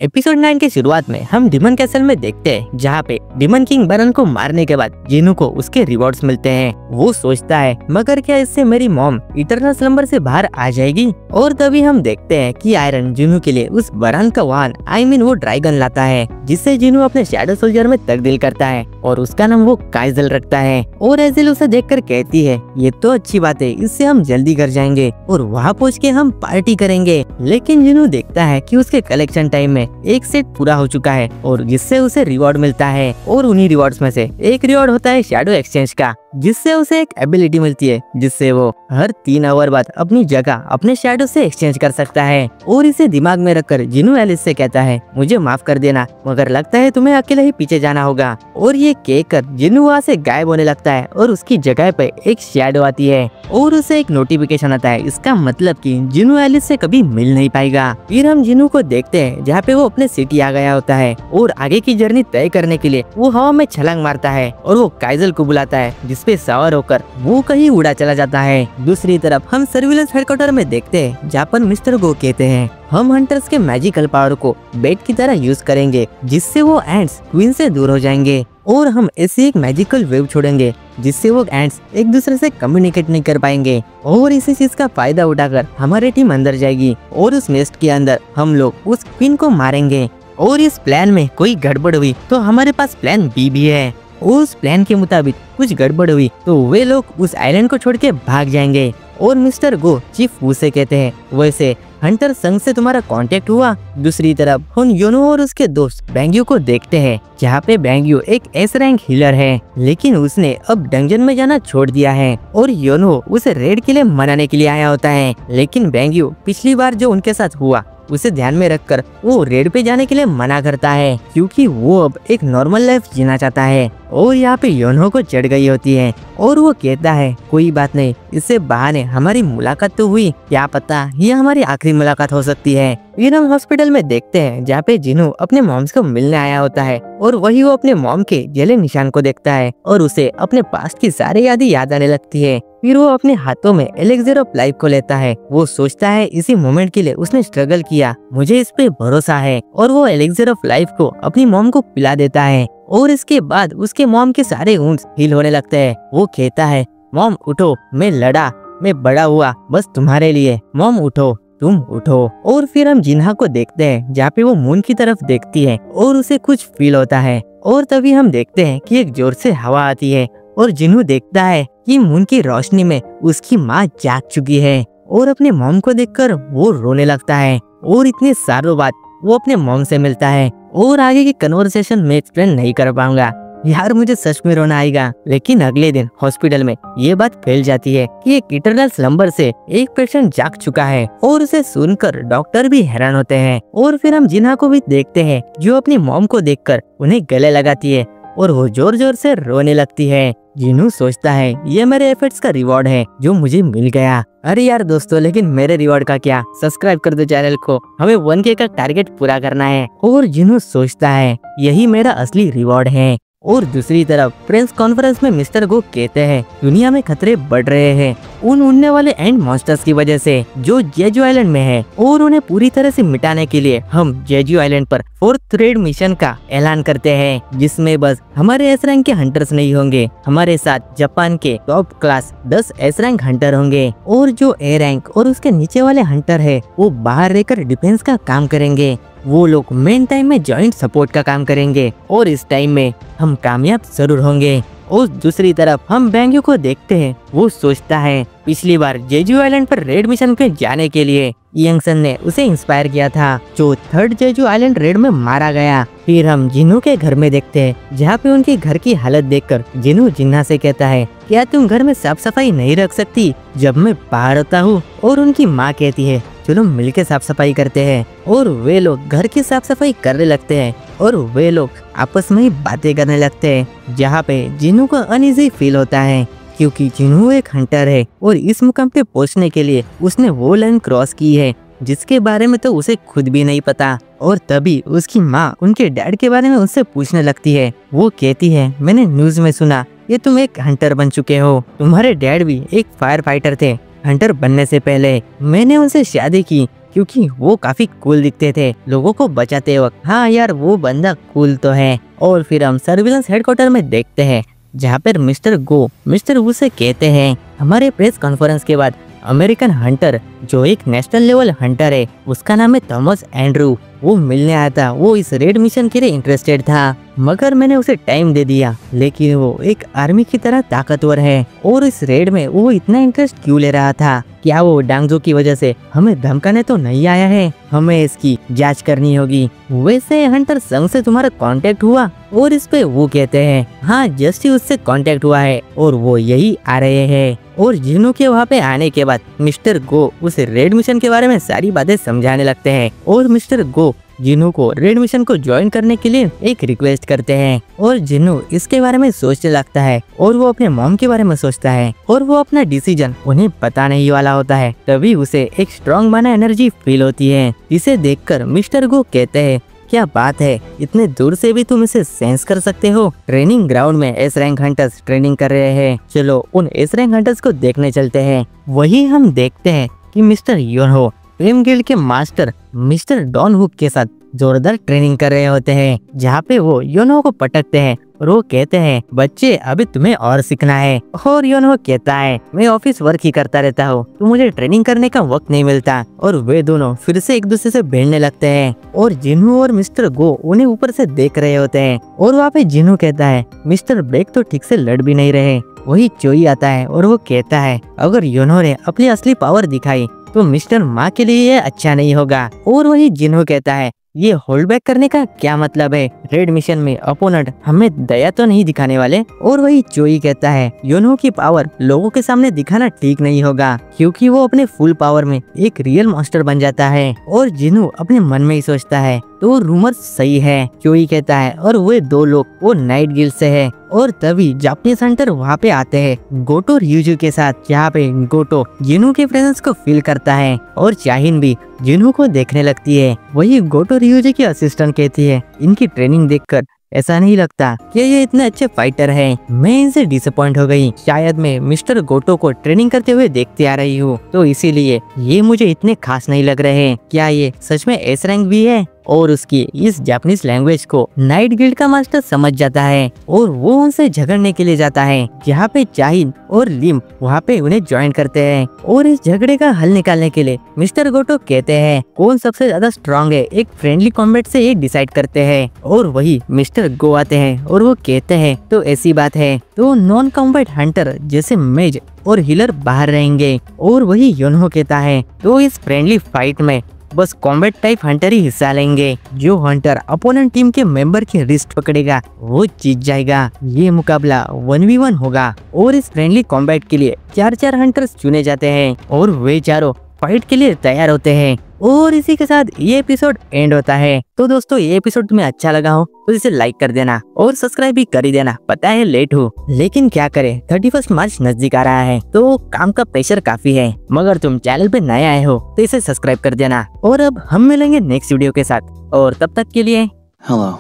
Episode 9 की शुरुआत में हम डिमन कैसल में देखते हैं, जहाँ पे डिमन किंग बरन को मारने के बाद जिनू को उसके रिवॉर्ड्स मिलते हैं। वो सोचता है मगर क्या इससे मेरी मॉम इटरनल स्लंबर से बाहर आ जाएगी। और तभी हम देखते हैं कि आयरन जिनू के लिए उस बरन का वाहन वो ड्रैगन लाता है, जिससे जिनू अपने शैडो सोल्जर में तब्दील करता है और उसका नाम वो काइजल रखता है। और एजिल उसे देखकर कहती है ये तो अच्छी बात है, इससे हम जल्दी घर जाएंगे और वहाँ पहुँच के हम पार्टी करेंगे। लेकिन जिनू देखता है कि उसके कलेक्शन टाइम में एक सेट पूरा हो चुका है और जिससे उसे रिवॉर्ड मिलता है। और उन्हीं रिवॉर्ड्स में से एक रिवॉर्ड होता है शैडो एक्सचेंज का, जिससे उसे एक एबिलिटी मिलती है जिससे वो हर 3 आवर बाद अपनी जगह अपने शैडो से एक्सचेंज कर सकता है। और इसे दिमाग में रखकर जिनू एलिस से कहता है मुझे माफ कर देना, मगर लगता है तुम्हें अकेले ही पीछे जाना होगा। और ये कहकर जिनू वहाँ से गायब होने लगता है और उसकी जगह पे एक शैडो आती है और उसे एक नोटिफिकेशन आता है। इसका मतलब कि जिनू एलिस से कभी मिल नहीं पाएगा। फिर हम जिनू को देखते हैं जहाँ पे वो अपने सिटी आ गया होता है और आगे की जर्नी तय करने के लिए वो हवा में छलांग मारता है और वो काइजल को बुलाता है, जिसपे सवार होकर वो कहीं उड़ा चला जाता है। दूसरी तरफ हम सर्विलेंस हेडक्वार्टर में देखते हैं जहाँ पर मिस्टर गो कहते हैं हम हंटर्स के मैजिकल पावर को बेट की तरह यूज करेंगे, जिससे वो एंट्स क्वीन से दूर हो जाएंगे। और हम ऐसी एक मैजिकल वेव छोड़ेंगे जिससे वो एंट्स एक दूसरे से कम्युनिकेट नहीं कर पाएंगे। और इसी चीज का फायदा उठाकर हमारी टीम अंदर जाएगी और उस नेस्ट के अंदर हम लोग उस क्वीन को मारेंगे। और इस प्लान में कोई गड़बड़ हुई तो हमारे पास प्लान बी भी है। उस प्लान के मुताबिक कुछ गड़बड़ हुई तो वे लोग उस आइलैंड को छोड़ के भाग जाएंगे। और मिस्टर गो चीफ वू से कहते हैं वैसे हंटर संघ से तुम्हारा कांटेक्ट हुआ। दूसरी तरफ हम योनो और उसके दोस्त बैंग्यू को देखते हैं, जहाँ पे बैंग्यू एक एस रैंक हीलर है, लेकिन उसने अब डंजन में जाना छोड़ दिया है। और योनो उसे रेड के लिए मनाने के लिए आया होता है, लेकिन बैंग्यू पिछली बार जो उनके साथ हुआ उसे ध्यान में रखकर वो रेड पे जाने के लिए मना करता है, क्योंकि वो अब एक नॉर्मल लाइफ जीना चाहता है। और यहाँ पे योनो को चढ़ गई होती है और वो कहता है कोई बात नहीं, इससे बहाने हमारी मुलाकात तो हुई, क्या पता ये हमारी आखिरी मुलाकात हो सकती है। फिर हम हॉस्पिटल में देखते हैं जहाँ पे जिनू अपने मॉम्स को मिलने आया होता है और वही वो अपने मॉम के जले निशान को देखता है और उसे अपने पास्ट की सारी यादें याद आने लगती है। फिर वो अपने हाथों में एलेक्सर ऑफ लाइफ को लेता है। वो सोचता है इसी मोमेंट के लिए उसने स्ट्रगल किया, मुझे इस पे भरोसा है। और वो एलेक्सर ऑफ लाइफ को अपनी मॉम को पिला देता है और इसके बाद उसके मॉम के सारे वुंड्स हील होने लगते हैं। वो कहता है मॉम उठो, मैं लड़ा, मैं बड़ा हुआ बस तुम्हारे लिए, मॉम उठो, तुम उठो। और फिर हम जिन्हा को देखते हैं जहाँ पे वो मून की तरफ देखती है और उसे कुछ फील होता है। और तभी हम देखते हैं कि एक जोर से हवा आती है और जिन्हू देखता है कि मून की रोशनी में उसकी माँ जाग चुकी है। और अपने मॉम को देखकर वो रोने लगता है और इतने सालों बाद वो अपने मॉम से मिलता है। और आगे की कन्वर्सेशन में एक्सप्लेन नहीं कर पाऊंगा यार, मुझे सच में रोना आएगा। लेकिन अगले दिन हॉस्पिटल में ये बात फैल जाती है कि एक इटरनल स्लंबर से एक पेशेंट जाग चुका है और उसे सुनकर डॉक्टर भी हैरान होते हैं। और फिर हम जिन्हा को भी देखते हैं जो अपनी मॉम को देखकर उन्हें गले लगाती है और वो जोर जोर से रोने लगती है। जिनू सोचता है ये मेरे एफर्ट्स का रिवॉर्ड है जो मुझे मिल गया। अरे यार दोस्तों, लेकिन मेरे रिवॉर्ड का क्या? सब्सक्राइब कर दो चैनल को, हमें 1K का टारगेट पूरा करना है। और जिनू सोचता है यही मेरा असली रिवॉर्ड है। और दूसरी तरफ प्रेस कॉन्फ्रेंस में मिस्टर गो कहते हैं दुनिया में खतरे बढ़ रहे हैं उन उड़ने वाले एंड मॉन्स्टर्स की वजह से जो जेजू आइलैंड में है, और उन्हें पूरी तरह से मिटाने के लिए हम जेजू आइलैंड पर 4th रेड मिशन का ऐलान करते हैं, जिसमें बस हमारे एस रैंक के हंटर्स नहीं होंगे, हमारे साथ जापान के top class 10 S rank Hunter होंगे। और जो ए रैंक और उसके नीचे वाले हंटर है वो बाहर रहकर डिफेंस का काम करेंगे। वो लोग मेन टाइम में जॉइंट सपोर्ट का काम करेंगे और इस टाइम में हम कामयाब जरूर होंगे। और दूसरी तरफ हम बैंग्यू को देखते हैं, वो सोचता है पिछली बार जेजू आइलैंड पर रेड मिशन पे जाने के लिए यंगसन ने उसे इंस्पायर किया था, जो 3rd जेजू आइलैंड रेड में मारा गया। फिर हम जिनू के घर में देखते हैं जहाँ पे उनके घर की हालत देखकर जिनू जिन्ना से कहता है क्या तुम घर में साफ सफाई नहीं रख सकती जब मैं बाहर होता हूँ? और उनकी माँ कहती है चलो मिलके साफ सफाई करते हैं। और वे लोग घर की साफ सफाई करने लगते हैं और वे लोग आपस में ही बातें करने लगते हैं, जहाँ पे जिनू को अनईजी फील होता है क्योंकि जिनू एक हंटर है और इस मुकाम पे पहुंचने के लिए उसने वो लाइन क्रॉस की है जिसके बारे में तो उसे खुद भी नहीं पता। और तभी उसकी माँ उनके डैड के बारे में उससे पूछने लगती है। वो कहती है मैंने न्यूज में सुना ये तुम एक हंटर बन चुके हो, तुम्हारे डैड भी एक फायर फाइटर थे। हंटर बनने से पहले मैंने उनसे शादी की क्योंकि वो काफी कूल दिखते थे लोगों को बचाते वक्त। हाँ यार, वो बंदा कूल तो है। और फिर हम सर्विलेंस हेडक्वार्टर में देखते हैं जहाँ पर मिस्टर गो मिस्टर वू से कहते हैं हमारे प्रेस कॉन्फ्रेंस के बाद अमेरिकन हंटर जो एक नेशनल लेवल हंटर है, उसका नाम है थॉमस एंड्रू, वो मिलने आया था। वो इस रेड मिशन के लिए इंटरेस्टेड था, मगर मैंने उसे टाइम दे दिया। लेकिन वो एक आर्मी की तरह ताकतवर है और इस रेड में वो इतना इंटरेस्ट क्यों ले रहा था? क्या वो डांगजो की वजह से हमें धमकाने तो नहीं आया है? हमें इसकी जांच करनी होगी। वैसे हंटर संघ से तुम्हारा कांटेक्ट हुआ? और इस पे वो कहते हैं हाँ, जस्ट ही उससे कांटेक्ट हुआ है और वो यही आ रहे हैं। और जिन्हों के वहाँ पे आने के बाद मिस्टर गो उसे रेड मिशन के बारे में सारी बातें समझाने लगते हैं और मिस्टर गो जिन्हों को रेड मिशन को ज्वाइन करने के लिए एक रिक्वेस्ट करते हैं। और जिन्हों इसके बारे में सोचने लगता है और वो अपने मॉम के बारे में सोचता है और वो अपना डिसीजन उन्हें पता नहीं वाला होता है। तभी उसे एक स्ट्रॉन्ग माना एनर्जी फील होती है, जिसे देखकर मिस्टर गो कहते हैं क्या बात है, इतने दूर से भी तुम इसे सेंस कर सकते हो। ट्रेनिंग ग्राउंड में एस रैंक हंटर्स ट्रेनिंग कर रहे हैं, चलो उन एस रैंक हंटर्स को देखने चलते हैं। वही हम देखते हैं कि मिस्टर योनहो फ्लेम गिल्ड के मास्टर मिस्टर डॉन हुक के साथ जोरदार ट्रेनिंग कर रहे होते हैं, जहाँ पे वो योनहो को पटकते हैं और वो कहते हैं बच्चे अभी तुम्हें और सीखना है। और योनहो कहता है मैं ऑफिस वर्क ही करता रहता हूँ, तो मुझे ट्रेनिंग करने का वक्त नहीं मिलता। और वे दोनों फिर से एक दूसरे से भिड़ने लगते हैं और जिन्हू और मिस्टर गो उन्हें ऊपर से देख रहे होते हैं। और वहाँ पे जिन्हू कहता है मिस्टर ब्लैक तो ठीक से लड़ भी नहीं रहे। वही चोई आता है और वो कहता है अगर योनहो ने अपनी असली पावर दिखाई तो मिस्टर मा के लिए ये अच्छा नहीं होगा। और वही जिन्हू कहता है ये होल्ड बैक करने का क्या मतलब है? रेड मिशन में अपोनेंट हमें दया तो नहीं दिखाने वाले। और वही चोई कहता है योनहो की पावर लोगों के सामने दिखाना ठीक नहीं होगा, क्योंकि वो अपने फुल पावर में एक रियल मॉन्स्टर बन जाता है। और जिन्हू अपने मन में ही सोचता है तो रूमर सही है, चोई कहता है। और वे दो लोग वो नाइट गिल्ड से है। और तभी जापानीज हंटर वहाँ पे आते हैं गोटो ryuju के साथ, जहाँ पे गोटो जिन्हू के प्रेजेंस को फील करता है और चाहिन भी जिन्हू को देखने लगती है। वही गोटो ryuju की असिस्टेंट कहती है इनकी ट्रेनिंग देखकर ऐसा नहीं लगता कि ये इतने अच्छे फाइटर हैं। मैं इनसे डिसअपॉइंट हो गई, शायद मैं मिस्टर गोटो को ट्रेनिंग करते हुए देखते आ रही हूँ, तो इसीलिए ये मुझे इतने खास नहीं लग रहे हैं। क्या ये सच में एस रैंक भी है? और उसकी इस जापानीज लैंग्वेज को नाइट गिल्ड का मास्टर समझ जाता है और वो उनसे झगड़ने के लिए जाता है, जहाँ पे चाहिन और लिम वहाँ पे उन्हें ज्वाइन करते हैं। और इस झगड़े का हल निकालने के लिए मिस्टर गोटो कहते हैं कौन सबसे ज्यादा स्ट्रॉन्ग है, एक फ्रेंडली कॉम्बैट से ये डिसाइड करते हैं। और वही मिस्टर गो आते हैं और वो कहते हैं तो ऐसी बात है तो नॉन कॉम्बैट हंटर जैसे मेज और हीलर बाहर रहेंगे। और वही योनहो कहता है तो इस फ्रेंडली फाइट में बस कॉम्बैट टाइप हंटर ही हिस्सा लेंगे। जो हंटर अपोनेंट टीम के मेंबर की रिस्ट पकड़ेगा वो जीत जाएगा। ये मुकाबला 1v1 होगा और इस फ्रेंडली कॉम्बैट के लिए 4 हंटर्स चुने जाते हैं और वे चारों फाइट के लिए तैयार होते हैं। और इसी के साथ ये एपिसोड एंड होता है। तो दोस्तों ये एपिसोड तुम्हें अच्छा लगा हो तो इसे लाइक कर देना और सब्सक्राइब भी कर ही देना। पता है लेट हूँ, लेकिन क्या करें 31 मार्च नजदीक आ रहा है तो काम का प्रेशर काफी है। मगर तुम चैनल पे नए आए हो तो इसे सब्सक्राइब कर देना। और अब हम मिलेंगे नेक्स्ट वीडियो के साथ और तब तक के लिए Hello.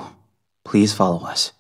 Please follow us.